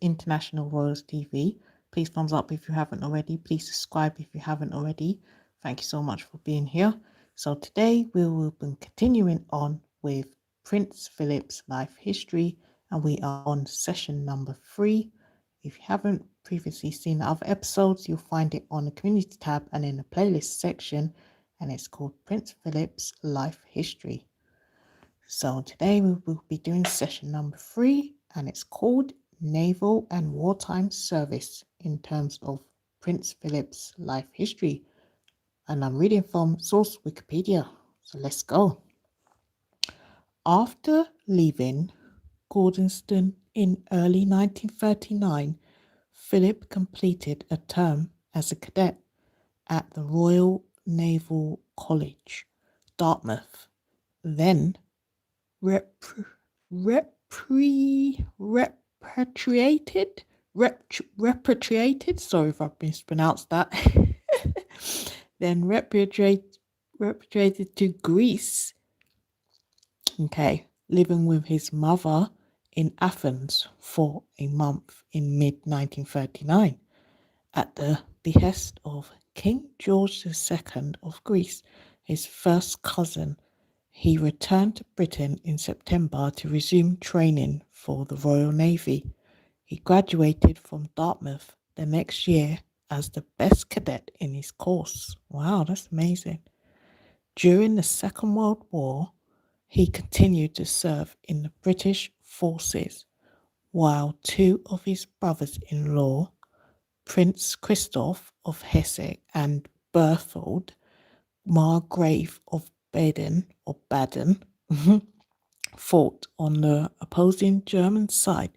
International Royals TV. Please thumbs up if you haven't already. Please subscribe if you haven't already. Thank you so much for being here. So today we will be continuing on with Prince Philip's life history, and we are on session number 3. If you haven't previously seen the other episodes, you'll find it on the community tab and in the playlist section, and it's called Prince Philip's life history. So today we will be doing session number 3, and it's called Naval and Wartime Service in terms of Prince Philip's life history. And I'm reading from source Wikipedia. So let's go. After leaving Gordonston in early 1939, Philip completed a term as a cadet at the Royal Naval College, Dartmouth, then repatriated, sorry if I've mispronounced that, then repatriated to Greece, living with his mother in Athens for a month in mid-1939 at the behest of King George II of Greece, his first cousin. He returned to Britain in September to resume training for the Royal Navy. He graduated from Dartmouth the next year as the best cadet in his course. Wow, that's amazing. During the Second World War, he continued to serve in the British forces, while two of his brothers-in-law, Prince Christoph of Hesse and Berthold Margrave of Baden, fought on the opposing German side.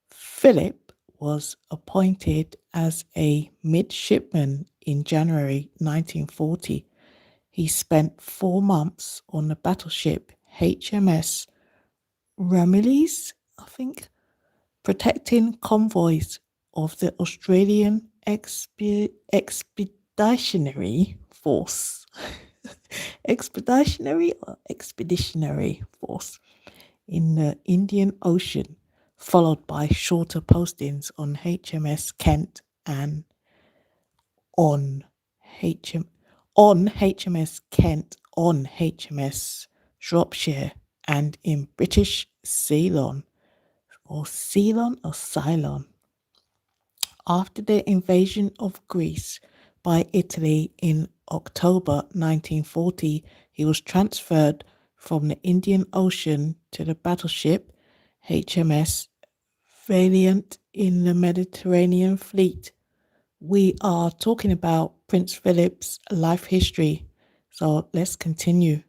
Philip was appointed as a midshipman in January 1940. He spent 4 months on the battleship HMS Ramillies, protecting convoys of the Australian Expeditionary Force. Expeditionary Force in the Indian Ocean, followed by shorter postings on HMS Kent and on HMS Kent, on HMS Shropshire, and in British Ceylon. After the invasion of Greece by Italy in October 1940, he was transferred from the Indian Ocean to the battleship HMS Valiant in the Mediterranean Fleet. We are talking about Prince Philip's life history, so let's continue.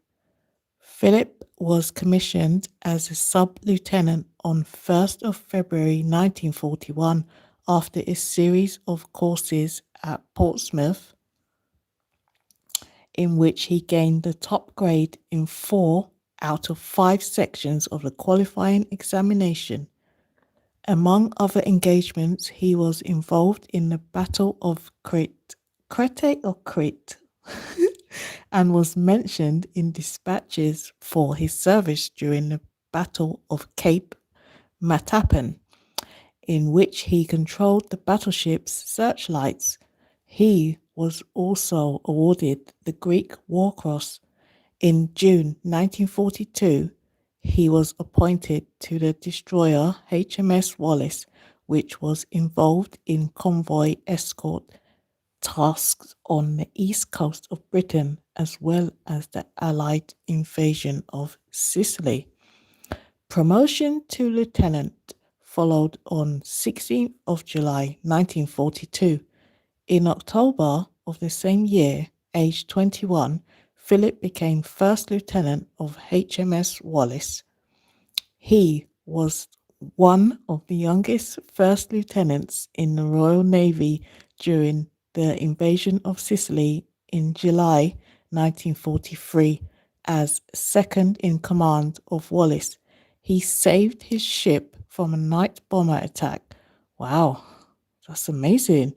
Philip was commissioned as a sub-lieutenant on 1st of February 1941 after a series of courses at Portsmouth, in which he gained the top grade in 4 out of 5 sections of the qualifying examination. Among other engagements, he was involved in the Battle of Crete, and was mentioned in dispatches for his service during the Battle of Cape Matapan, in which he controlled the battleship's searchlights. He was also awarded the Greek War Cross. In June 1942, he was appointed to the destroyer HMS Wallace, which was involved in convoy escort tasks on the east coast of Britain, as well as the Allied invasion of Sicily. Promotion to lieutenant followed on 16th of July 1942. In October of the same year, aged 21, Philip became first lieutenant of HMS Wallace. He was one of the youngest first lieutenants in the Royal Navy during the invasion of Sicily in July 1943. As second in command of Wallace, he saved his ship from a night bomber attack. Wow, that's amazing.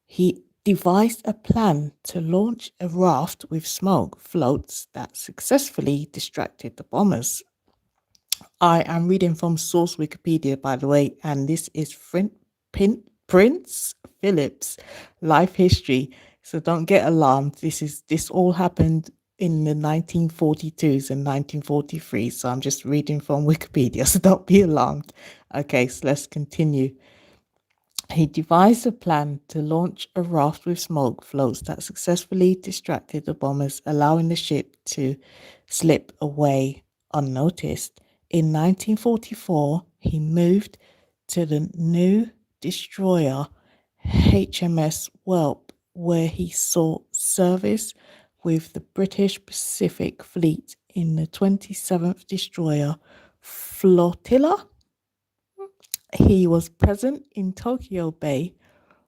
He devised a plan to launch a raft with smoke floats that successfully distracted the bombers. I am reading from Source Wikipedia, by the way, and this is Prince Philip's life history. So don't get alarmed. This all happened in the 1942s and 1943. So I'm just reading from Wikipedia. So don't be alarmed. Okay, so let's continue. He devised a plan to launch a raft with smoke floats that successfully distracted the bombers, allowing the ship to slip away unnoticed. In 1944, he moved to the new destroyer HMS Whelp, where he saw service with the British Pacific Fleet in the 27th Destroyer Flotilla. He was present in Tokyo Bay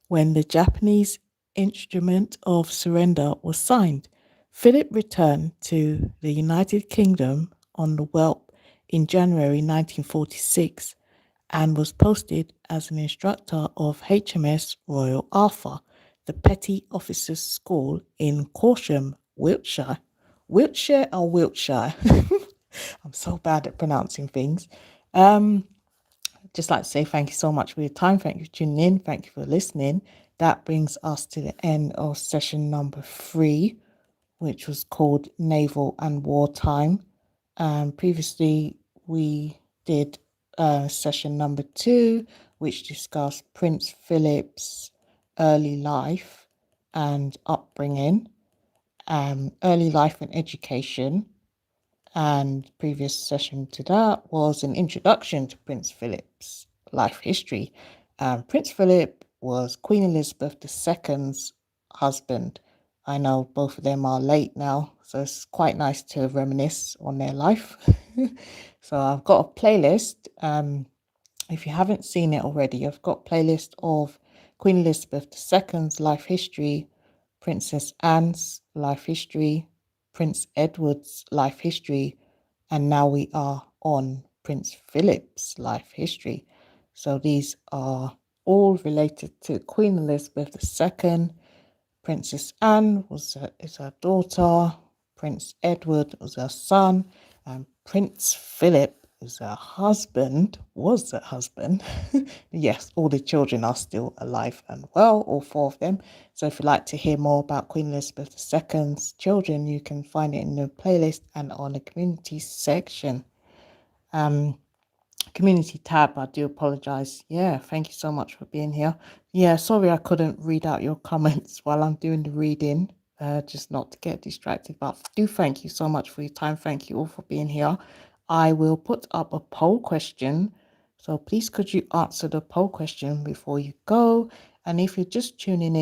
when the Japanese instrument of surrender was signed. Philip returned to the United Kingdom on the Whelp in January 1946 and was posted as an instructor of HMS Royal Arthur, the Petty Officers' School in Corsham, Wiltshire. Wiltshire or Wiltshire? I'm so bad at pronouncing things. Um, just like to say thank you so much for your time. Thank you for tuning in. Thank you for listening. That brings us to the end of session number 3, which was called Naval and Wartime. Previously, we did session number 2, which discussed Prince Philip's early life and upbringing, early life and education. And previous session to that was an introduction to Prince Philip's life history. Prince Philip was Queen Elizabeth II's husband. I know both of them are late now, so it's quite nice to reminisce on their life. So I've got a playlist. If you haven't seen it already, I've got a playlist of Queen Elizabeth II's life history, Princess Anne's life history, Prince Edward's life history, and now we are on Prince Philip's life history. So these are all related to Queen Elizabeth II. Princess Anne is her daughter, Prince Edward was her son, and Prince Philip is her husband, was her husband. Yes, all the children are still alive and well, all 4 of them. So if you'd like to hear more about Queen Elizabeth II's children, you can find it in the playlist and on the community section. Community tab, I do apologize. Yeah, thank you so much for being here. Yeah, sorry I couldn't read out your comments while I'm doing the reading, just not to get distracted, but do thank you so much for your time. Thank you all for being here. I will put up a poll question, so please could you answer the poll question before you go. And if you're just tuning in,